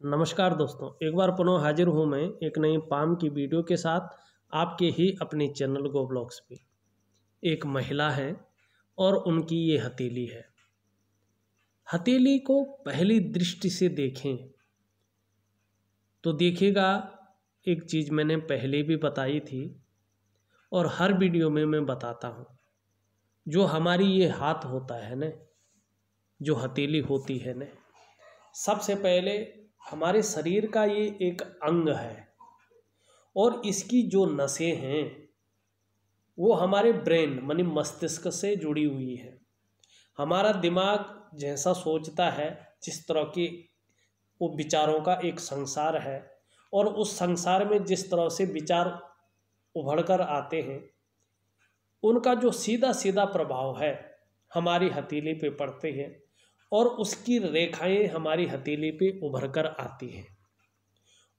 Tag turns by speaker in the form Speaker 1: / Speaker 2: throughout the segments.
Speaker 1: नमस्कार दोस्तों, एक बार पुनः हाजिर हूँ मैं एक नई पाम की वीडियो के साथ आपके ही अपने चैनल गो ब्लॉग्स पे। एक महिला है और उनकी ये हथेली है। हथेली को पहली दृष्टि से देखें तो देखिएगा, एक चीज़ मैंने पहले भी बताई थी और हर वीडियो में मैं बताता हूँ। जो हमारी ये हाथ होता है न, जो हथेली होती है न, सबसे पहले हमारे शरीर का ये एक अंग है और इसकी जो नसें हैं वो हमारे ब्रेन मानी मस्तिष्क से जुड़ी हुई है। हमारा दिमाग जैसा सोचता है, जिस तरह के वो विचारों का एक संसार है और उस संसार में जिस तरह से विचार उभर कर आते हैं, उनका जो सीधा सीधा प्रभाव है हमारी हथेली पे पड़ते हैं और उसकी रेखाएं हमारी हथेली पे उभर कर आती हैं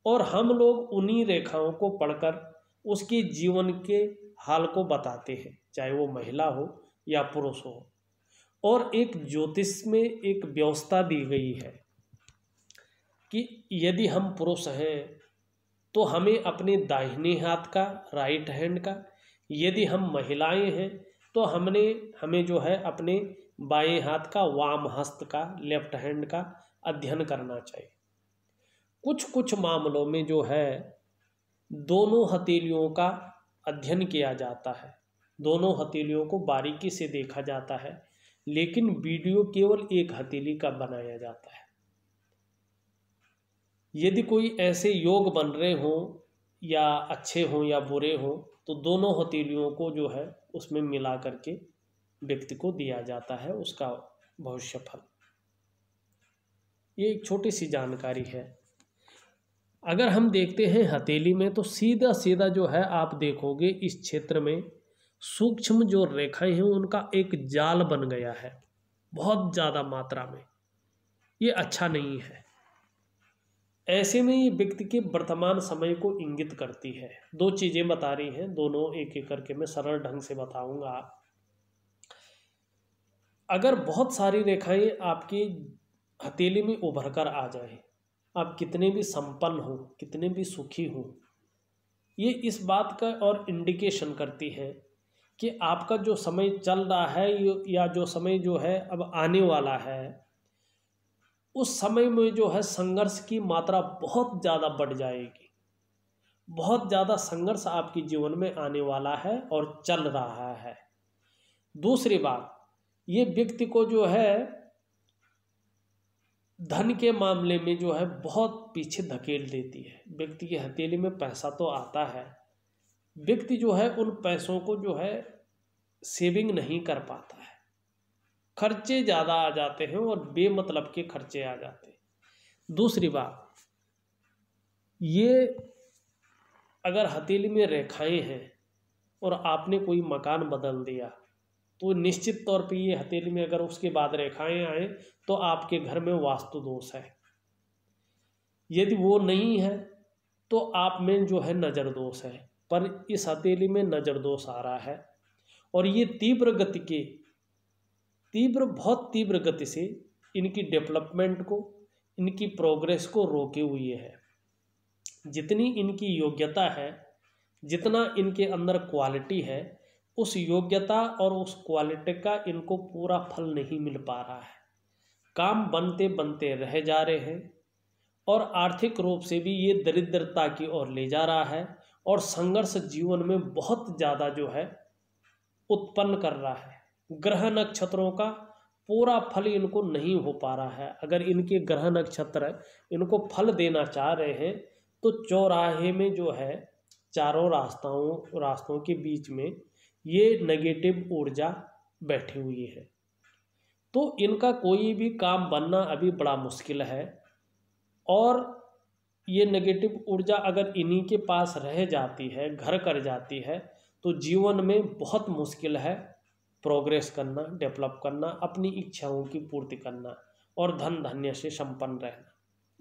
Speaker 1: और हम लोग उन्हीं रेखाओं को पढ़कर उसके जीवन के हाल को बताते हैं, चाहे वो महिला हो या पुरुष हो। और एक ज्योतिष में एक व्यवस्था दी गई है कि यदि हम पुरुष हैं तो हमें अपने दाहिने हाथ का, राइट हैंड का, यदि हम महिलाएं हैं तो हमें जो है अपने बाएं हाथ का, वाम हस्त का, लेफ्ट हैंड का अध्ययन करना चाहिए। कुछ कुछ मामलों में जो है दोनों हथेलियों का अध्ययन किया जाता है, दोनों हथेलियों को बारीकी से देखा जाता है, लेकिन वीडियो केवल एक हथेली का बनाया जाता है। यदि कोई ऐसे योग बन रहे हों या अच्छे हों या बुरे हों तो दोनों हथेलियों को जो है उसमें मिला करके व्यक्ति को दिया जाता है उसका भविष्य फल। ये एक छोटी सी जानकारी है। अगर हम देखते हैं हथेली में तो सीधा सीधा जो है आप देखोगे इस क्षेत्र में सूक्ष्म जो रेखाएं हैं उनका एक जाल बन गया है बहुत ज़्यादा मात्रा में। ये अच्छा नहीं है। ऐसे में ये व्यक्ति के वर्तमान समय को इंगित करती है। दो चीज़ें बता रही हैं, दोनों एक एक करके मैं सरल ढंग से बताऊंगा। अगर बहुत सारी रेखाएं आपकी हथेली में उभर कर आ जाए, आप कितने भी संपन्न हो, कितने भी सुखी हो, ये इस बात का और इंडिकेशन करती है कि आपका जो समय चल रहा है या जो समय जो है अब आने वाला है, उस समय में जो है संघर्ष की मात्रा बहुत ज़्यादा बढ़ जाएगी। बहुत ज़्यादा संघर्ष आपके जीवन में आने वाला है और चल रहा है। दूसरी बात, ये व्यक्ति को जो है धन के मामले में जो है बहुत पीछे धकेल देती है। व्यक्ति की हथेली में पैसा तो आता है, व्यक्ति जो है उन पैसों को जो है सेविंग नहीं कर पाता है, खर्चे ज़्यादा आ जाते हैं और बेमतलब के खर्चे आ जाते हैं। दूसरी बात, ये अगर हथेली में रेखाएं हैं और आपने कोई मकान बदल दिया तो निश्चित तौर पे ये हथेली में अगर उसके बाद रेखाएं आए तो आपके घर में वास्तु दोष है। यदि वो नहीं है तो आप में जो है नज़र दोष है, पर इस हथेली में नज़र दोष आ रहा है और ये बहुत तीव्र गति से इनकी डेवलपमेंट को, इनकी प्रोग्रेस को रोके हुए है। जितनी इनकी योग्यता है, जितना इनके अंदर क्वालिटी है, उस योग्यता और उस क्वालिटी का इनको पूरा फल नहीं मिल पा रहा है। काम बनते बनते रह जा रहे हैं और आर्थिक रूप से भी ये दरिद्रता की ओर ले जा रहा है और संघर्ष जीवन में बहुत ज़्यादा जो है उत्पन्न कर रहा है। ग्रह नक्षत्रों का पूरा फल इनको नहीं हो पा रहा है। अगर इनके ग्रह नक्षत्र इनको फल देना चाह रहे हैं तो चौराहे में जो है चारों रास्तों के बीच में ये नेगेटिव ऊर्जा बैठी हुई है, तो इनका कोई भी काम बनना अभी बड़ा मुश्किल है। और ये नेगेटिव ऊर्जा अगर इन्हीं के पास रह जाती है, घर कर जाती है, तो जीवन में बहुत मुश्किल है प्रोग्रेस करना, डेवलप करना, अपनी इच्छाओं की पूर्ति करना और धन धान्य से संपन्न रहना।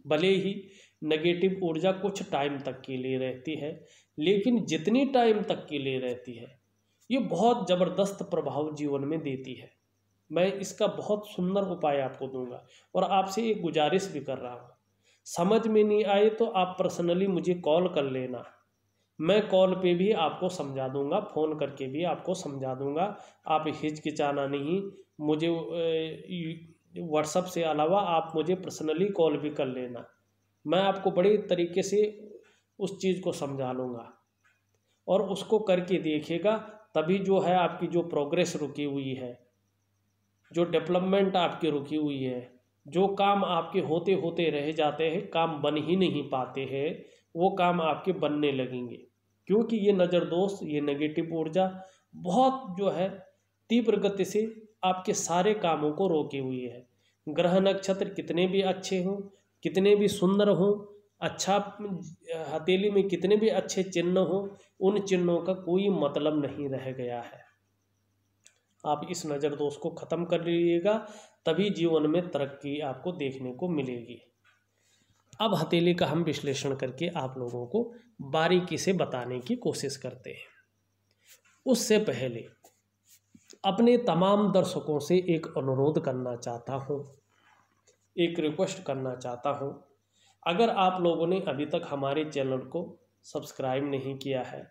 Speaker 1: भले ही नेगेटिव ऊर्जा कुछ टाइम तक के लिए रहती है, लेकिन जितनी टाइम तक के लिए रहती है ये बहुत ज़बरदस्त प्रभाव जीवन में देती है। मैं इसका बहुत सुंदर उपाय आपको दूंगा और आपसे एक गुजारिश भी कर रहा हूँ। समझ में नहीं आए तो आप पर्सनली मुझे कॉल कर लेना, मैं कॉल पे भी आपको समझा दूंगा, फ़ोन करके भी आपको समझा दूंगा। आप हिचकिचाना नहीं, मुझे व्हाट्सएप से अलावा आप मुझे पर्सनली कॉल भी कर लेना, मैं आपको बड़े तरीके से उस चीज़ को समझा लूँगा और उसको करके देखिएगा। तभी जो है आपकी जो प्रोग्रेस रुकी हुई है, जो डेवलपमेंट आपकी रुकी हुई है, जो काम आपके होते होते रह जाते हैं, काम बन ही नहीं पाते हैं, वो काम आपके बनने लगेंगे। क्योंकि ये नज़र दोष, ये नेगेटिव ऊर्जा बहुत जो है तीव्र गति से आपके सारे कामों को रोकी हुई है। ग्रह नक्षत्र कितने भी अच्छे हों, कितने भी सुंदर हों, अच्छा हथेली में कितने भी अच्छे चिन्ह हों, उन चिन्हों का कोई मतलब नहीं रह गया है। आप इस नज़र दोष को ख़त्म कर लीजिएगा, तभी जीवन में तरक्की आपको देखने को मिलेगी। अब हथेली का हम विश्लेषण करके आप लोगों को बारीकी से बताने की कोशिश करते हैं। उससे पहले अपने तमाम दर्शकों से एक अनुरोध करना चाहता हूँ, एक रिक्वेस्ट करना चाहता हूँ। अगर आप लोगों ने अभी तक हमारे चैनल को सब्सक्राइब नहीं किया है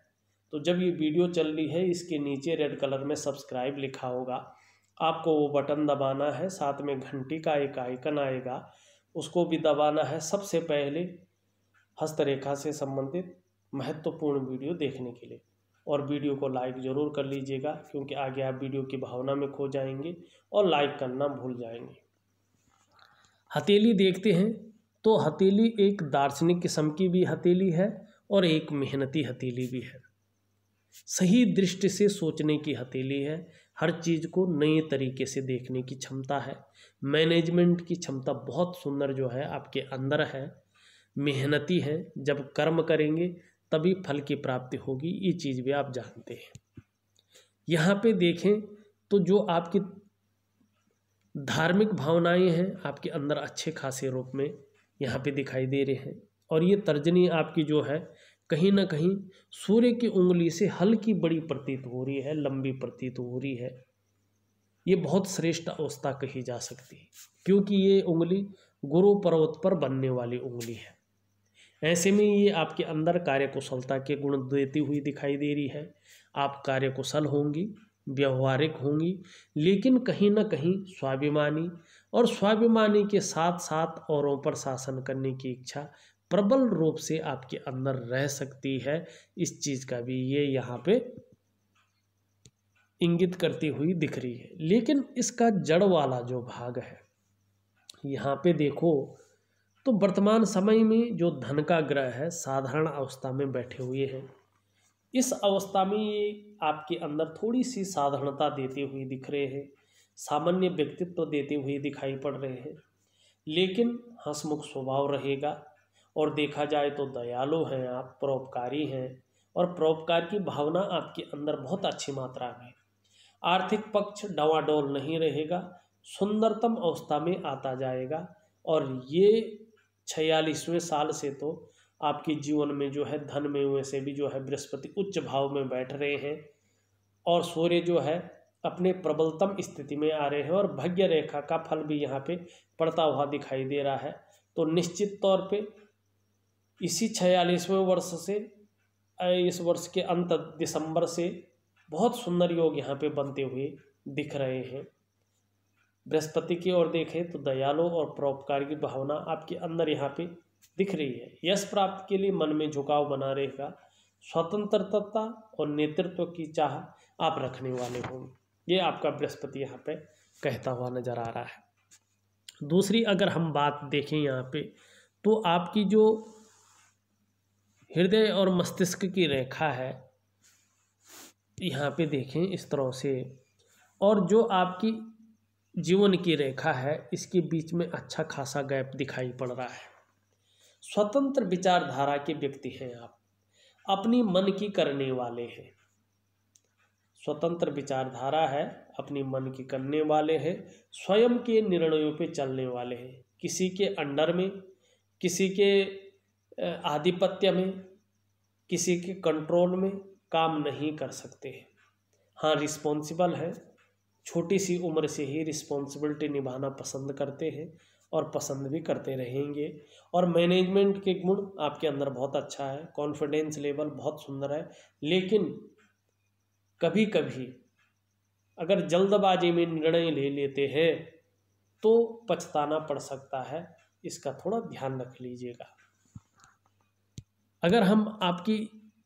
Speaker 1: तो जब ये वीडियो चल रही है इसके नीचे रेड कलर में सब्सक्राइब लिखा होगा, आपको वो बटन दबाना है। साथ में घंटी का एक आइकन आएगा, उसको भी दबाना है। सबसे पहले हस्तरेखा से संबंधित महत्वपूर्ण वीडियो देखने के लिए, और वीडियो को लाइक ज़रूर कर लीजिएगा, क्योंकि आगे आप वीडियो की भावना में खो जाएंगे और लाइक करना भूल जाएंगे। हथेली देखते हैं तो हथेली एक दार्शनिक किस्म की भी हथेली है और एक मेहनती हथेली भी है। सही दृष्टि से सोचने की हथेली है, हर चीज़ को नए तरीके से देखने की क्षमता है, मैनेजमेंट की क्षमता बहुत सुंदर जो है आपके अंदर है। मेहनती है, जब कर्म करेंगे तभी फल की प्राप्ति होगी, ये चीज़ भी आप जानते हैं। यहाँ पे देखें तो जो आपकी धार्मिक भावनाएं हैं आपके अंदर अच्छे खासे रूप में यहाँ पे दिखाई दे रहे हैं, और ये तर्जनी आपकी जो है कहीं ना कहीं सूर्य की उंगली से हल्की बड़ी प्रतीत हो रही है, लंबी प्रतीत हो रही है। ये बहुत श्रेष्ठ अवस्था कही जा सकती है, क्योंकि ये उंगली गुरु पर्वत पर बनने वाली उंगली है। ऐसे में ये आपके अंदर कार्यकुशलता के गुण देती हुई दिखाई दे रही है। आप कार्यकुशल होंगी, व्यवहारिक होंगी, लेकिन कहीं ना कहीं स्वाभिमानी, और स्वाभिमानी के साथ साथ औरों पर शासन करने की इच्छा प्रबल रूप से आपके अंदर रह सकती है। इस चीज़ का भी ये यहाँ पे इंगित करती हुई दिख रही है। लेकिन इसका जड़ वाला जो भाग है यहाँ पे देखो तो वर्तमान समय में जो धन का ग्रह है साधारण अवस्था में बैठे हुए हैं। इस अवस्था में ये आपके अंदर थोड़ी सी साधारणता देते हुए दिख रहे हैं, सामान्य व्यक्तित्व देते हुए दिखाई पड़ रहे हैं, लेकिन हंसमुख स्वभाव रहेगा। और देखा जाए तो दयालु हैं आप, परोपकारी हैं, और परोपकार की भावना आपके अंदर बहुत अच्छी मात्रा में। आर्थिक पक्ष डवाडोल नहीं रहेगा, सुंदरतम अवस्था में आता जाएगा। और ये 46वें साल से तो आपके जीवन में जो है धन में वैसे भी जो है बृहस्पति उच्च भाव में बैठ रहे हैं, और सूर्य जो है अपने प्रबलतम स्थिति में आ रहे हैं, और भाग्य रेखा का फल भी यहाँ पे पड़ता हुआ दिखाई दे रहा है। तो निश्चित तौर पे इसी 46वें वर्ष से इस वर्ष के अंत दिसंबर से बहुत सुंदर योग यहाँ पे बनते हुए दिख रहे हैं। बृहस्पति की ओर देखें तो दयालु और परोपकार की भावना आपके अंदर यहाँ पे दिख रही है। यश प्राप्ति के लिए मन में झुकाव बना रहेगा, स्वतंत्रता और नेतृत्व की चाह आप रखने वाले होंगे, ये आपका बृहस्पति यहाँ पे कहता हुआ नजर आ रहा है। दूसरी अगर हम बात देखें यहाँ पे तो आपकी जो हृदय और मस्तिष्क की रेखा है यहाँ पे देखें इस तरह से, और जो आपकी जीवन की रेखा है इसके बीच में अच्छा खासा गैप दिखाई पड़ रहा है। स्वतंत्र विचारधारा के व्यक्ति हैं आप, अपनी मन की करने वाले हैं। स्वतंत्र विचारधारा है, अपनी मन की करने वाले हैं, स्वयं के निर्णयों पे चलने वाले हैं, किसी के अंडर में, किसी के आधिपत्य में, किसी के कंट्रोल में काम नहीं कर सकते हैं। हाँ, रिस्पॉन्सिबल है, छोटी सी उम्र से ही रिस्पॉन्सिबिलिटी निभाना पसंद करते हैं, और पसंद भी करते रहेंगे। और मैनेजमेंट के गुण आपके अंदर बहुत अच्छा है, कॉन्फिडेंस लेवल बहुत सुंदर है। लेकिन कभी कभी अगर जल्दबाजी में निर्णय ले लेते हैं तो पछताना पड़ सकता है, इसका थोड़ा ध्यान रख लीजिएगा। अगर हम आपकी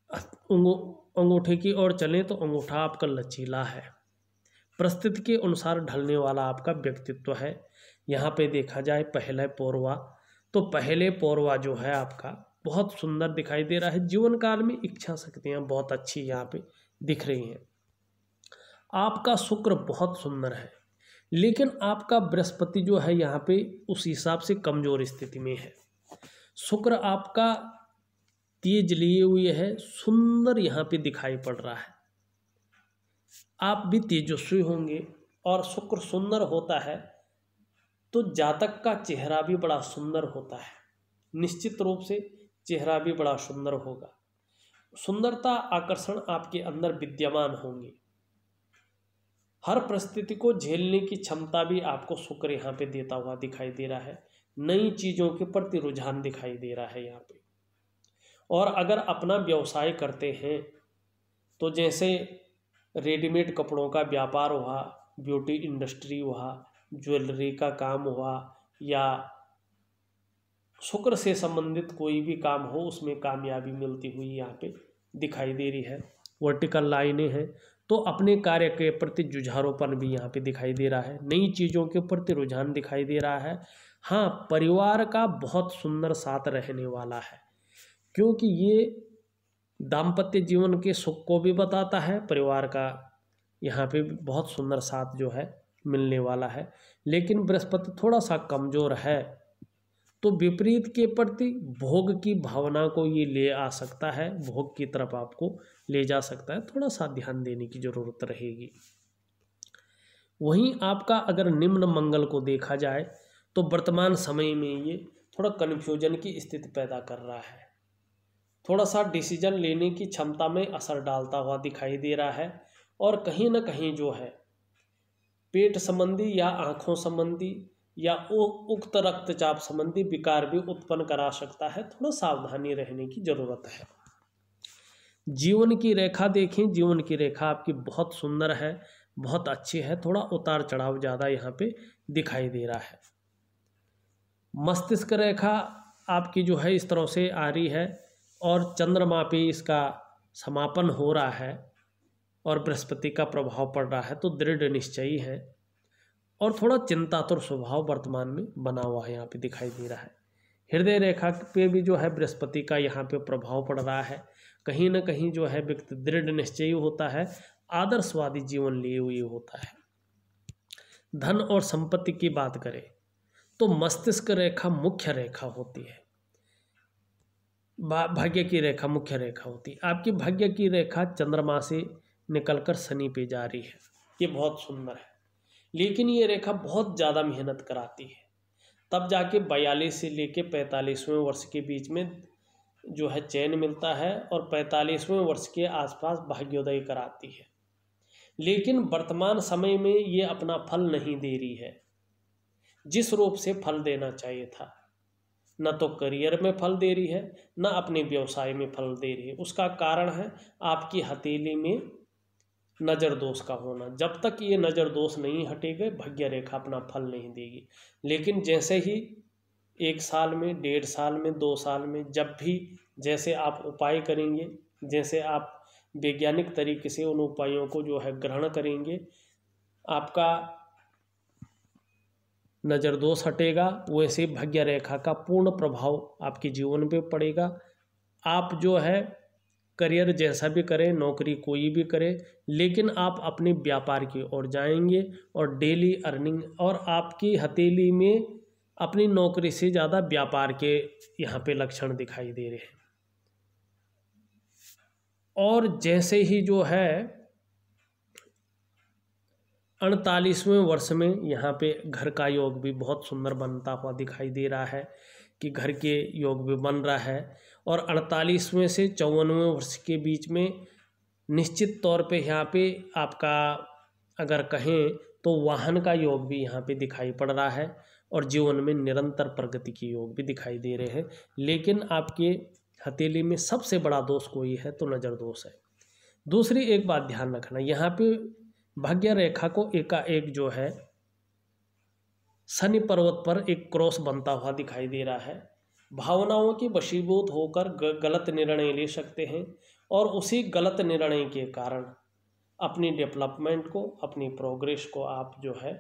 Speaker 1: अंगूठे की ओर चलें तो अंगूठा आपका लचीला है, परिस्थिति के अनुसार ढलने वाला आपका व्यक्तित्व है। यहाँ पे देखा जाए पहले पौरवा, तो पहले पौरवा जो है आपका बहुत सुंदर दिखाई दे रहा है। जीवन काल में इच्छा शक्तियाँ बहुत अच्छी यहाँ पे दिख रही हैं। आपका शुक्र बहुत सुंदर है, लेकिन आपका बृहस्पति जो है यहाँ पे उस हिसाब से कमजोर स्थिति में है। शुक्र आपका तेज लिए हुए है, सुंदर यहाँ पे दिखाई पड़ रहा है। आप भी तेजस्वी होंगे, और शुक्र सुंदर होता है तो जातक का चेहरा भी बड़ा सुंदर होता है। निश्चित रूप से चेहरा भी बड़ा सुंदर होगा। सुंदरता आकर्षण आपके अंदर विद्यमान होंगे। हर परिस्थिति को झेलने की क्षमता भी आपको शुक्र यहाँ पे देता हुआ दिखाई दे रहा है। नई चीज़ों के प्रति रुझान दिखाई दे रहा है यहाँ पे। और अगर अपना व्यवसाय करते हैं तो जैसे रेडीमेड कपड़ों का व्यापार हुआ, ब्यूटी इंडस्ट्री हुआ, ज्वेलरी का काम हुआ, या शुक्र से संबंधित कोई भी काम हो, उसमें कामयाबी मिलती हुई यहाँ पे दिखाई दे रही है। वर्टिकल लाइनें हैं तो अपने कार्य के प्रति जुझारूपन भी यहाँ पे दिखाई दे रहा है। नई चीज़ों के प्रति रुझान दिखाई दे रहा है। हाँ, परिवार का बहुत सुंदर साथ रहने वाला है, क्योंकि ये दाम्पत्य जीवन के सुख को भी बताता है। परिवार का यहाँ पे बहुत सुंदर साथ जो है मिलने वाला है। लेकिन बृहस्पति थोड़ा सा कमज़ोर है, तो विपरीत के प्रति भोग की भावना को ये ले आ सकता है, भोग की तरफ आपको ले जा सकता है। थोड़ा सा ध्यान देने की ज़रूरत रहेगी। वहीं आपका अगर निम्न मंगल को देखा जाए तो वर्तमान समय में ये थोड़ा कन्फ्यूजन की स्थिति पैदा कर रहा है। थोड़ा सा डिसीजन लेने की क्षमता में असर डालता हुआ दिखाई दे रहा है। और कहीं ना कहीं जो है पेट संबंधी या आँखों संबंधी या उक्त रक्तचाप संबंधी विकार भी उत्पन्न करा सकता है। थोड़ा सावधानी रहने की ज़रूरत है। जीवन की रेखा देखें, जीवन की रेखा आपकी बहुत सुंदर है, बहुत अच्छी है। थोड़ा उतार चढ़ाव ज़्यादा यहाँ पे दिखाई दे रहा है। मस्तिष्क रेखा आपकी जो है इस तरह से आ रही है, और चंद्रमा पे इसका समापन हो रहा है और बृहस्पति का प्रभाव पड़ रहा है, तो दृढ़ निश्चयी है और थोड़ा चिंतातुर स्वभाव वर्तमान में बना हुआ है यहाँ पे दिखाई दे रहा है। हृदय रेखा पे भी जो है बृहस्पति का यहाँ पे प्रभाव पड़ रहा है। कहीं ना कहीं जो है व्यक्ति दृढ़ निश्चयी होता है, आदर्शवादी जीवन लिए हुए होता है। धन और संपत्ति की बात करें तो मस्तिष्क रेखा मुख्य रेखा होती है, भाग्य की रेखा मुख्य रेखा होती है। आपकी भाग्य की रेखा चंद्रमा से निकलकर शनि पे जा रही है, ये बहुत सुंदर है। लेकिन ये रेखा बहुत ज़्यादा मेहनत कराती है, तब जाके 42 से लेके 45वें वर्ष के बीच में जो है चैन मिलता है, और 45वें वर्ष के आसपास भाग्योदय कराती है। लेकिन वर्तमान समय में ये अपना फल नहीं दे रही है जिस रूप से फल देना चाहिए था। न तो करियर में फल दे रही है, न अपने व्यवसाय में फल दे रही है। उसका कारण है आपकी हथेली में नज़र दोष का होना। जब तक ये नज़र दोष नहीं हटेगा, भाग्य रेखा अपना फल नहीं देगी। लेकिन जैसे ही 1 साल में, 1.5 साल में, 2 साल में, जब भी जैसे आप उपाय करेंगे, जैसे आप वैज्ञानिक तरीके से उन उपायों को जो है ग्रहण करेंगे, आपका नज़र दोष हटेगा, वैसे भाग्य रेखा का पूर्ण प्रभाव आपके जीवन पे पड़ेगा। आप जो है करियर जैसा भी करें, नौकरी कोई भी करे, लेकिन आप अपने व्यापार की ओर जाएंगे और डेली अर्निंग, और आपकी हथेली में अपनी नौकरी से ज़्यादा व्यापार के यहाँ पे लक्षण दिखाई दे रहे हैं। और जैसे ही जो है 48वें वर्ष में यहाँ पे घर का योग भी बहुत सुंदर बनता हुआ दिखाई दे रहा है, कि घर के योग भी बन रहा है। और 48वें से 54वें वर्ष के बीच में निश्चित तौर पे यहाँ पे आपका अगर कहें तो वाहन का योग भी यहाँ पे दिखाई पड़ रहा है। और जीवन में निरंतर प्रगति के योग भी दिखाई दे रहे हैं। लेकिन आपके हथेली में सबसे बड़ा दोष कोई है तो नज़र दोष है। दूसरी एक बात ध्यान रखना, यहाँ पे भाग्य रेखा को एकाएक जो है शनि पर्वत पर एक क्रॉस बनता हुआ दिखाई दे रहा है। भावनाओं की वशीभूत होकर गलत निर्णय ले सकते हैं और उसी गलत निर्णय के कारण अपनी डेवलपमेंट को, अपनी प्रोग्रेस को आप जो है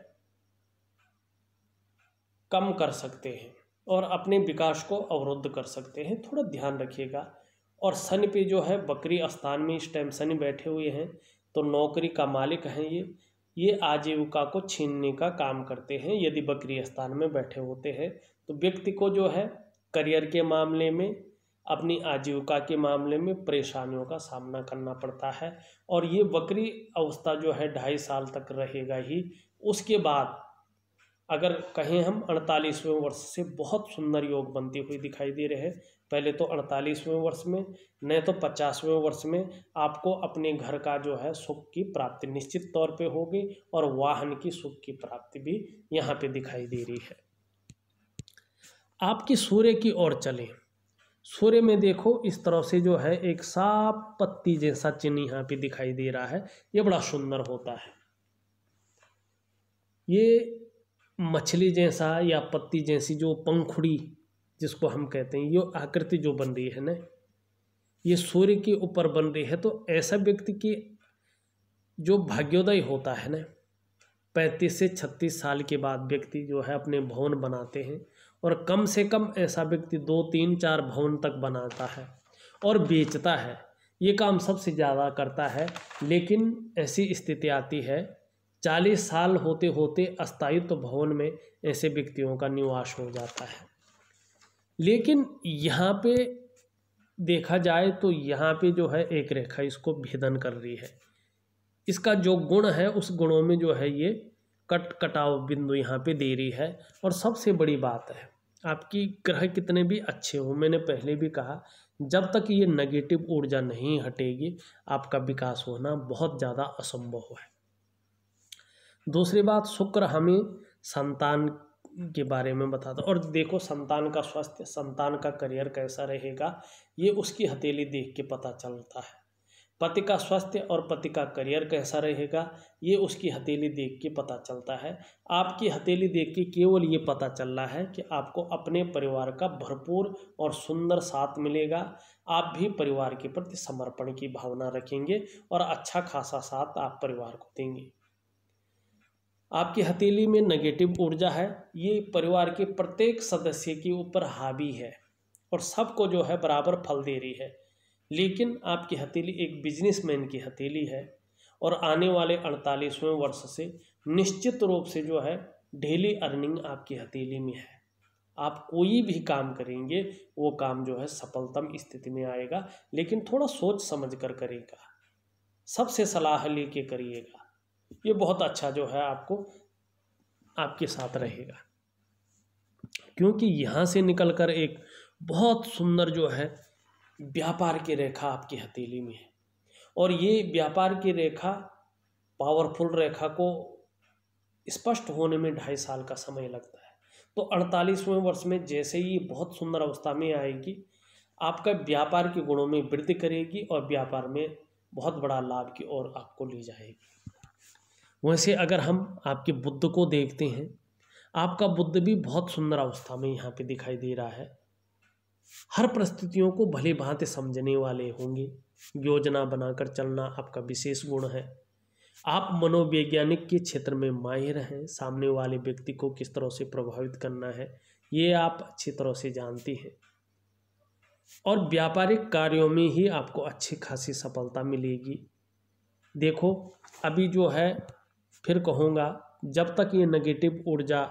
Speaker 1: कम कर सकते हैं और अपने विकास को अवरुद्ध कर सकते हैं। थोड़ा ध्यान रखिएगा। और शनि पे जो है वक्री स्थान में इस टाइम शनि बैठे हुए हैं, तो नौकरी का मालिक हैं ये आजीविका को छीनने का काम करते हैं। यदि वक्री स्थान में बैठे होते हैं तो व्यक्ति को जो है करियर के मामले में, अपनी आजीविका के मामले में परेशानियों का सामना करना पड़ता है। और ये वक्री अवस्था जो है 2.5 साल तक रहेगा ही। उसके बाद अगर कहें हम 48वें वर्ष से बहुत सुंदर योग बनती हुई दिखाई दे रहे हैं। पहले तो 48वें वर्ष में, नहीं तो 50वें वर्ष में आपको अपने घर का जो है सुख की प्राप्ति निश्चित तौर पे होगी और वाहन की सुख की प्राप्ति भी यहाँ पे दिखाई दे रही है। आपकी सूर्य की ओर चलें। सूर्य में देखो इस तरह से जो है एक साफ पत्ती जैसा चिन्ह यहाँ पे दिखाई दे रहा है। ये बड़ा सुंदर होता है। ये मछली जैसा या पत्ती जैसी जो पंखुड़ी जिसको हम कहते हैं, ये आकृति जो बन रही है ना, ये सूर्य के ऊपर बन रही है। तो ऐसा व्यक्ति की जो भाग्योदय होता है ना, 35 से 36 साल के बाद व्यक्ति जो है अपने भवन बनाते हैं और कम से कम ऐसा व्यक्ति 2, 3, 4 भवन तक बनाता है और बेचता है। ये काम सबसे ज़्यादा करता है। लेकिन ऐसी स्थिति आती है 40 साल होते होते अस्थायित्व भवन में ऐसे व्यक्तियों का निवास हो जाता है। लेकिन यहाँ पे देखा जाए तो यहाँ पे जो है एक रेखा इसको भेदन कर रही है। इसका जो गुण है उस गुणों में जो है ये कटाव बिंदु यहाँ पे दे रही है। और सबसे बड़ी बात है, आपकी ग्रह कितने भी अच्छे हो, मैंने पहले भी कहा, जब तक ये नेगेटिव ऊर्जा नहीं हटेगी आपका विकास होना बहुत ज़्यादा असंभव है। दूसरी बात, शुक्र हमें संतान के बारे में बताता। और देखो संतान का स्वास्थ्य, संतान का करियर कैसा रहेगा, ये उसकी हथेली देख के पता चलता है। पति का स्वास्थ्य और पति का करियर कैसा रहेगा, ये उसकी हथेली देख के पता चलता है। आपकी हथेली देख के केवल ये पता चल रहा है कि आपको अपने परिवार का भरपूर और सुंदर साथ मिलेगा। आप भी परिवार के प्रति समर्पण की भावना रखेंगे और अच्छा खासा साथ आप परिवार को देंगे। आपकी हथेली में नेगेटिव ऊर्जा है, ये परिवार के प्रत्येक सदस्य के ऊपर हावी है और सबको जो है बराबर फल दे रही है। लेकिन आपकी हथेली एक बिजनेसमैन की हथेली है और आने वाले 48वें वर्ष से निश्चित रूप से जो है डेली अर्निंग आपकी हथेली में है। आप कोई भी काम करेंगे वो काम जो है सफलतम स्थिति में आएगा, लेकिन थोड़ा सोच समझ कर करेगा, सबसे सलाह लेके करिएगा। ये बहुत अच्छा जो है आपको आपके साथ रहेगा, क्योंकि यहाँ से निकलकर एक बहुत सुंदर जो है व्यापार की रेखा आपकी हथेली में है। और ये व्यापार की रेखा, पावरफुल रेखा को स्पष्ट होने में 2.5 साल का समय लगता है। तो 48वें वर्ष में जैसे ही बहुत सुंदर अवस्था में आएगी, आपका व्यापार के गुणों में वृद्धि करेगी और व्यापार में बहुत बड़ा लाभ की ओर आपको ले जाएगी। वैसे अगर हम आपके बुध को देखते हैं, आपका बुध भी बहुत सुंदर अवस्था में यहाँ पे दिखाई दे रहा है। हर परिस्थितियों को भली भांति समझने वाले होंगे, योजना बनाकर चलना आपका विशेष गुण है। आप मनोवैज्ञानिक के क्षेत्र में माहिर हैं, सामने वाले व्यक्ति को किस तरह से प्रभावित करना है ये आप अच्छी तरह से जानती हैं और व्यापारिक कार्यों में ही आपको अच्छी खासी सफलता मिलेगी। देखो अभी जो है, फिर कहूँगा, जब तक ये नेगेटिव ऊर्जा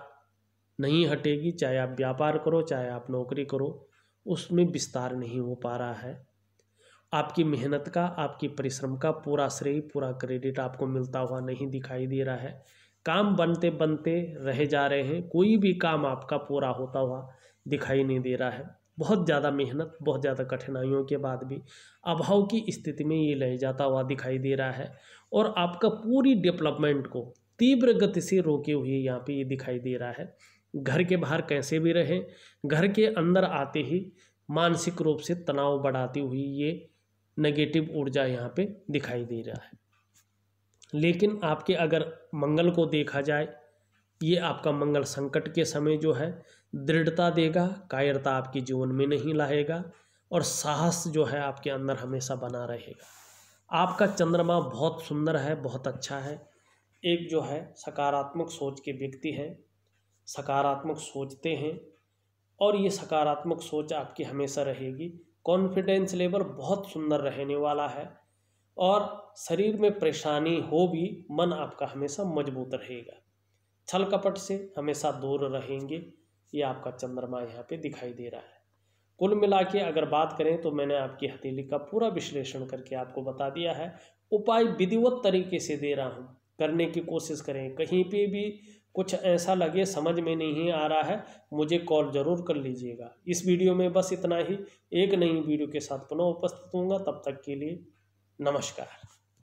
Speaker 1: नहीं हटेगी, चाहे आप व्यापार करो चाहे आप नौकरी करो, उसमें विस्तार नहीं हो पा रहा है। आपकी मेहनत का, आपकी परिश्रम का पूरा श्रेय, पूरा क्रेडिट आपको मिलता हुआ नहीं दिखाई दे रहा है। काम बनते बनते रह जा रहे हैं, कोई भी काम आपका पूरा होता हुआ दिखाई नहीं दे रहा है। बहुत ज़्यादा मेहनत, बहुत ज़्यादा कठिनाइयों के बाद भी अभाव की स्थिति में ये रह जाता हुआ दिखाई दे रहा है और आपका पूरी डेवलपमेंट को तीव्र गति से रोके हुए यहाँ पे ये दिखाई दे रहा है। घर के बाहर कैसे भी रहें, घर के अंदर आते ही मानसिक रूप से तनाव बढ़ाती हुई ये नेगेटिव ऊर्जा यहाँ पे दिखाई दे रहा है। लेकिन आपके अगर मंगल को देखा जाए, ये आपका मंगल संकट के समय जो है दृढ़ता देगा, कायरता आपके जीवन में नहीं लाएगा और साहस जो है आपके अंदर हमेशा बना रहेगा। आपका चंद्रमा बहुत सुंदर है, बहुत अच्छा है। एक जो है सकारात्मक सोच के व्यक्ति हैं, सकारात्मक सोचते हैं और ये सकारात्मक सोच आपकी हमेशा रहेगी। कॉन्फिडेंस लेवल बहुत सुंदर रहने वाला है और शरीर में परेशानी हो भी मन आपका हमेशा मजबूत रहेगा। छल कपट से हमेशा दूर रहेंगे, ये आपका चंद्रमा यहाँ पे दिखाई दे रहा है। कुल मिला के अगर बात करें तो मैंने आपकी हथेली का पूरा विश्लेषण करके आपको बता दिया है। उपाय विधिवत तरीके से दे रहा हूँ, करने की कोशिश करें। कहीं पे भी कुछ ऐसा लगे समझ में नहीं आ रहा है, मुझे कॉल ज़रूर कर लीजिएगा। इस वीडियो में बस इतना ही। एक नई वीडियो के साथ पुनः उपस्थित होऊंगा, तब तक के लिए नमस्कार।